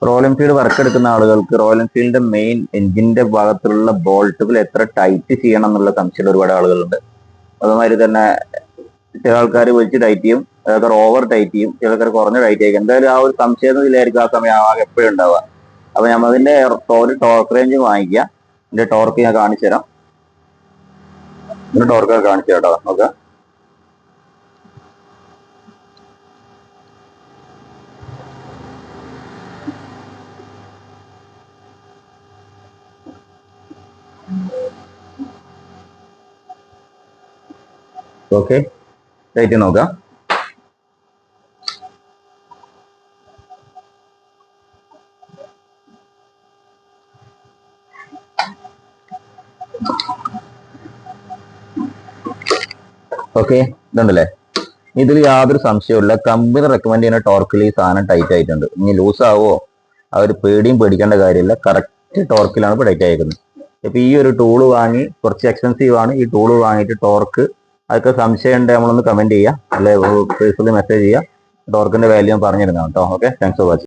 Royal Enfield work എടുക്കുന്ന ആളുകൾക്ക് royal എൻഫീൽഡിന്റെ main എഞ്ചിന്റെ ഭാഗത്തുള്ള ബോൾട്ടുകൾ എത്ര ടൈറ്റ് ചെയ്യണം എന്നുള്ള സംശയം ഒരുപാട് ആളുകളുണ്ട്. അതുമാതിരി തന്നെ ചില ആൾക്കാർ വലിച്ച് ടൈറ്റ് ചെയ്യും, ചില ആൾക്കാർ ഓവർ ടൈറ്റ് ചെയ്യും, ചില ആൾക്കാർ കുറഞ്ഞ ടൈറ്റ് ചെയ്യും. എന്തായാലും ആ ഒരു സംശയത്തിലായിരിക്കും ആ സമയം ആകെ എപ്പോഴും ഉണ്ടാവുക. അപ്പൊ നമ്മതിന്റെ ഒരു ടോർക്ക് റേഞ്ച് വാങ്ങിക്കുക. ഇതിന്റെ ടോർക്ക് ഞാൻ കാണിച്ചു തരാം. ഇതിന്റെ ടോർക്ക് കാണിച്ചു കേട്ടോ. ഓക്കെ, ഓക്കെ ടൈറ്റ് നോക്കാം. ഓക്കെ, ഇതുണ്ടല്ലേ, ഇതിൽ യാതൊരു സംശയമില്ല. കമ്പനി റെക്കമെൻഡ് ചെയ്യുന്ന ടോർക്കിൽ ഈ സാധനം ടൈറ്റ് ആയിട്ടുണ്ട്. ഇനി ലൂസ് ആവോ ആ ഒരു പേടിയും പേടിക്കേണ്ട കാര്യമില്ല. കറക്റ്റ് ടോർക്കിലാണ് ഇപ്പോൾ ടൈറ്റ് ആയിരിക്കുന്നത്. ഇപ്പൊ ഈ ഒരു ടൂള് വാങ്ങി, കുറച്ച് എക്സ്പെൻസീവ് ആണ്, ഈ ടൂള് വാങ്ങിയിട്ട് ടോർക്ക് അതൊക്കെ സംശയം ഉണ്ട് നമ്മളൊന്ന് കമന്റ് ചെയ്യുക, അല്ലെ പേഴ്സണലി മെസ്സേജ് ചെയ്യുക. ടോർക്കിന്റെ വാല്യൂ ഞാൻ പറഞ്ഞിരുന്നു കേട്ടോ. Okay, thanks for watching.